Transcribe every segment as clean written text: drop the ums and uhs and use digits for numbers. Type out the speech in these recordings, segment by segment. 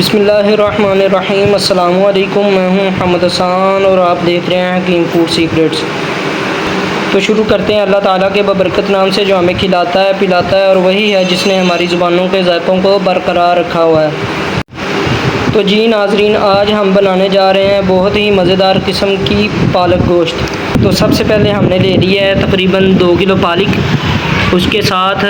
बिस्मिल्लाहिर्रहमानिर्रहीम। अस्सलामु अलैकुम। मैं हूं मोहम्मद हसन और आप देख रहे हैं हकीम फूड सीक्रेट्स। तो शुरू करते हैं अल्लाह ताला के बबरकत नाम से, जो हमें खिलाता है पिलाता है और वही है जिसने हमारी ज़ुबानों के ज़ायक़ों को बरकरार रखा हुआ है। तो जी नाज़रीन, आज हम बनाने जा रहे हैं बहुत ही मज़ेदार किस्म की पालक गोश्त। तो सबसे पहले हमने ले लिया है तकरीबन 2 किलो पालक। उसके साथ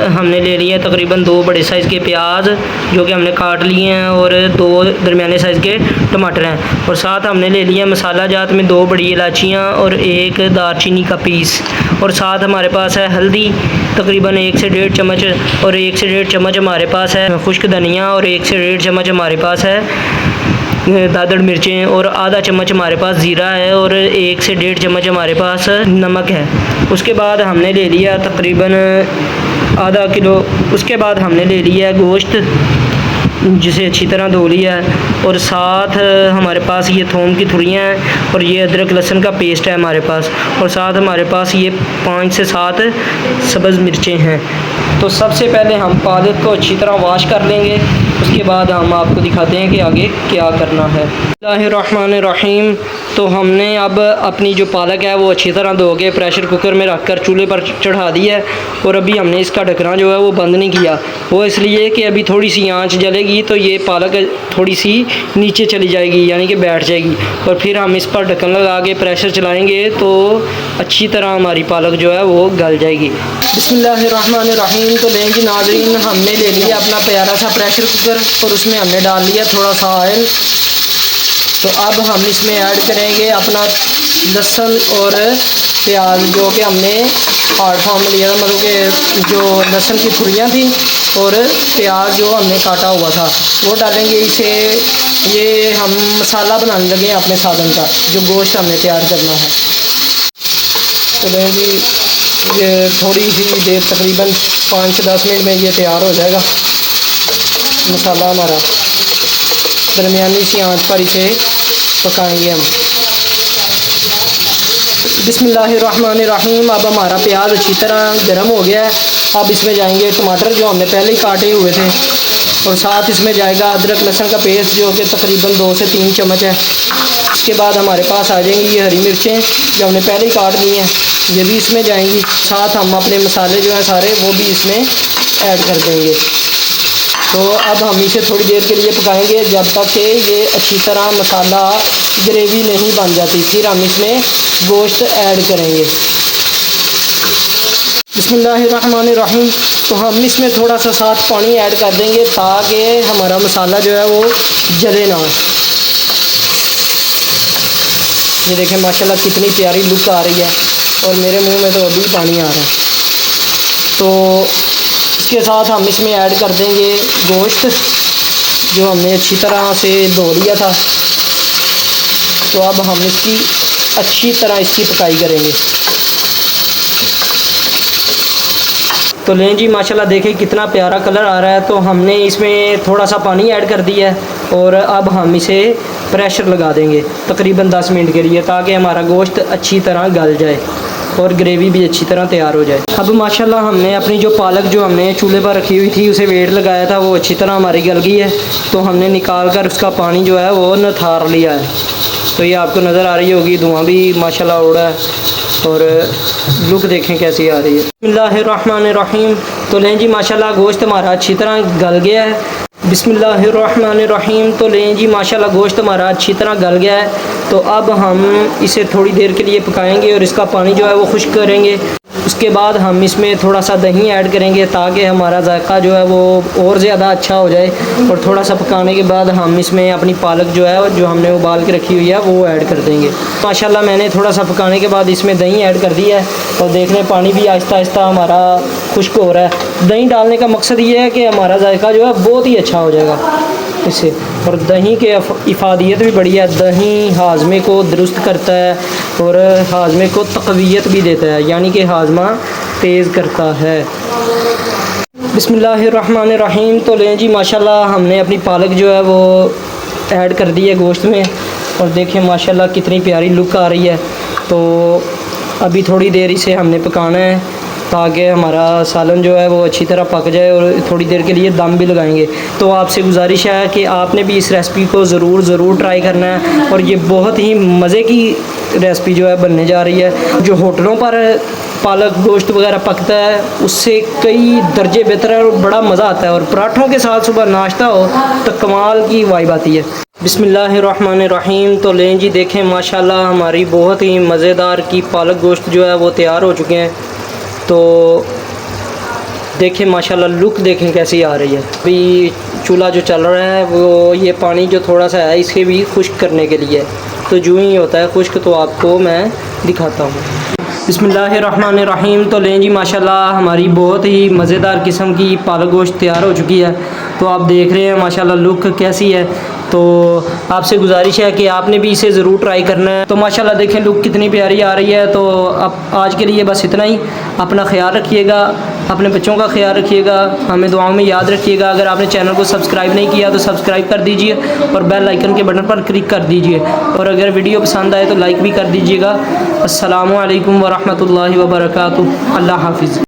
हमने ले लिया है तकरीबन 2 बड़े साइज़ के प्याज जो कि हमने काट लिए हैं, और 2 दरमियाने साइज़ के टमाटर हैं। और साथ हमने ले लिया मसाला जात में 2 बड़ी इलायचियाँ और 1 दारचीनी का पीस। और साथ हमारे पास है हल्दी तकरीबन 1 से 1.5 चम्मच, और 1 से 1.5 चम्मच हमारे पास है खुश्क धनिया, और 1 से 1.5 चम्मच हमारे पास है दादड़ मिर्चें, और आधा चम्मच हमारे पास ज़ीरा है, और 1 से 1.5 चम्मच हमारे पास नमक है। उसके बाद हमने ले लिया तकरीबन आधा किलो। उसके बाद हमने ले लिया है गोश्त, जिसे अच्छी तरह धो लिया है, और साथ हमारे पास ये थूम की थुड़ियाँ हैं, और ये अदरक लहसुन का पेस्ट है हमारे पास, और साथ हमारे पास ये 5 से 7 सब्ज़ मिर्चें हैं। तो सबसे पहले हम पालक को अच्छी तरह वॉश कर लेंगे, उसके बाद हम आपको दिखाते हैं कि आगे क्या करना है। बिस्मिल्लाहिर्रहमानिर्रहीम। तो हमने अब अपनी जो पालक है वो अच्छी तरह धो के प्रेशर कुकर में रख कर चूल्हे पर चढ़ा दी है, और अभी हमने इसका ढक्कना जो है वो बंद नहीं किया। वो इसलिए कि अभी थोड़ी सी आंच जलेगी तो ये पालक थोड़ी सी नीचे चली जाएगी, यानी कि बैठ जाएगी, और फिर हम इस पर ढक्कन लगा के प्रेशर चलाएँगे तो अच्छी तरह हमारी पालक जो है वो गल जाएगी। बिस्मिल्लाहिर्रहमानिर्रहीम। तो लें जी नाज़रीन, हमने ले लिया अपना प्यारा सा प्रेशर कुकर, और उसमें हमने डाल लिया थोड़ा सा ऑयल। तो अब हम इसमें ऐड करेंगे अपना लहसुन और प्याज, जो कि हमने हार्ड फॉर्म में लिया था, मतलब कि जो लहसुन की थुड़ियाँ थी और प्याज जो हमने काटा हुआ था वो डालेंगे इसे। ये हम मसाला बनाने लगे हैं अपने सालन का, जो गोश्त हमने तैयार करना है। तो लेंगे ये थोड़ी सी देर तकरीबन 5 से 10 मिनट में ये तैयार हो जाएगा मसाला हमारा। दरमियानी सी आंच पर इसे पकाएंगे हम। बिस्मिल्लाहिर्रहमानिर्रहीम। अब हमारा प्याज अच्छी तरह गर्म हो गया है। अब इसमें जाएंगे टमाटर जो हमने पहले ही काटे हुए थे, और साथ इसमें जाएगा अदरक लहसुन का पेस्ट जो कि तकरीबन 2 से 3 चम्मच है। इसके बाद हमारे पास आ जाएंगी ये हरी मिर्चें जो हमने पहले ही काट दी हैं, ये भी इसमें जाएंगी। साथ हम अपने मसाले जो हैं सारे वो भी इसमें ऐड कर देंगे। तो अब हम इसे थोड़ी देर के लिए पकाएंगे जब तक कि ये अच्छी तरह मसाला ग्रेवी नहीं बन जाती, फिर हम इसमें गोश्त ऐड करेंगे। बिस्मिल्लाहिर्रहमानिर्रहीम। तो हम इसमें थोड़ा सा साथ पानी ऐड कर देंगे ताकि हमारा मसाला जो है वो जले ना। ये देखें माशाल्लाह कितनी प्यारी लुक आ रही है, और मेरे मुंह में तो अभी पानी आ रहा है। तो इसके साथ हम इसमें ऐड कर देंगे गोश्त जो हमने अच्छी तरह से धो लिया था। तो अब हम इसकी अच्छी तरह इसकी पकाई करेंगे। तो लें जी माशाल्लाह देखें कितना प्यारा कलर आ रहा है। तो हमने इसमें थोड़ा सा पानी ऐड कर दिया है, और अब हम इसे प्रेशर लगा देंगे तकरीबन 10 मिनट के लिए, ताकि हमारा गोश्त अच्छी तरह गल जाए और ग्रेवी भी अच्छी तरह तैयार हो जाए। अब माशाल्लाह हमने अपनी जो पालक जो हमने चूल्हे पर रखी हुई थी उसे वेट लगाया था, वो अच्छी तरह हमारी गल गई है। तो हमने निकाल कर उसका पानी जो है वो निथार लिया है। तो ये आपको नज़र आ रही होगी, धुआं भी माशाल्लाह उड़ा है, और लुक देखें कैसी आ रही है। बिस्मिल्लाहिर्रहमानिर्रहीम। तो लें जी माशाल्लाह गोश्त हमारा अच्छी तरह गल गया है। बिस्मिल्लाहिर्रहमानिर्रहीम। तो लें जी माशाल्लाह गोश्त हमारा अच्छी तरह गल गया है। तो अब हम इसे थोड़ी देर के लिए पकाएंगे और इसका पानी जो है वो खुश्क करेंगे। उसके बाद हम इसमें थोड़ा सा दही ऐड करेंगे ताकि हमारा जायका जो है वो और ज़्यादा अच्छा हो जाए। और थोड़ा सा पकाने के बाद हम इसमें अपनी पालक जो है जो हमने उबाल के रखी हुई है वो ऐड कर देंगे। माशाल्लाह मैंने थोड़ा सा पकाने के बाद इसमें दही ऐड कर दिया है, और देख लें पानी भी आहिस्ता आहिस्ता हमारा खुश्क हो रहा है। दही डालने का मकसद ये है कि हमारा जायका जो है बहुत ही अच्छा हो जाएगा इससे। और दही के इफादियत भी बढ़िया है। दही हाजमे को दुरुस्त करता है और हाजमे को तक़वियत भी देता है, यानी कि हाजमा तेज़ करता है। बिस्मिल्लाहिर्रहमानिर्रहीम। तो लें जी माशाल्लाह हमने अपनी पालक जो है वो ऐड कर दी है गोश्त में, और देखें माशाल्लाह कितनी प्यारी लुक आ रही है। तो अभी थोड़ी देर इसे हमने पकाना है, ताकि हमारा सालन जो है वो अच्छी तरह पक जाए, और थोड़ी देर के लिए दम भी लगाएंगे। तो आपसे गुजारिश है कि आपने भी इस रेसिपी को ज़रूर ट्राई करना है, और ये बहुत ही मज़े की रेसिपी जो है बनने जा रही है। जो होटलों पर पालक गोश्त वगैरह पकता है उससे कई दर्जे बेहतर है और बड़ा मज़ा आता है, और पराठों के साथ सुबह नाश्ता हो तो कमाल की वाइब आती है। बिस्मिल्लाहिर्रहमानिर्रहीम। तो लें जी, देखें माशाल्लाह हमारी बहुत ही मज़ेदार की पालक गोश्त जो है वो तैयार हो चुके हैं। तो देखें माशाल्लाह लुक देखें कैसी आ रही है। अभी चूल्हा जो चल रहा है वो ये पानी जो थोड़ा सा है इसे भी खुश्क करने के लिए, तो जो ही होता है खुश्क तो आपको मैं दिखाता हूँ। बिस्मिल्लाहिर्रहमानिर्रहीम। तो लें जी माशाल्लाह हमारी बहुत ही मज़ेदार किस्म की पालक गोश्त तैयार हो चुकी है। तो आप देख रहे हैं माशाल्लाह लुक कैसी है। तो आपसे गुजारिश है कि आपने भी इसे ज़रूर ट्राई करना है। तो माशाल्लाह देखें लुक कितनी प्यारी आ रही है। तो अब आज के लिए बस इतना ही। अपना ख्याल रखिएगा, अपने बच्चों का ख्याल रखिएगा, हमें दुआओं में याद रखिएगा। अगर आपने चैनल को सब्सक्राइब नहीं किया तो सब्सक्राइब कर दीजिए और बेल आइकन के बटन पर क्लिक कर दीजिए, और अगर वीडियो पसंद आए तो लाइक भी कर दीजिएगा। अस्सलामु अलैकुम वरहमतुल्लाहि वबरकातुहू। अल्लाह हाफ़िज़।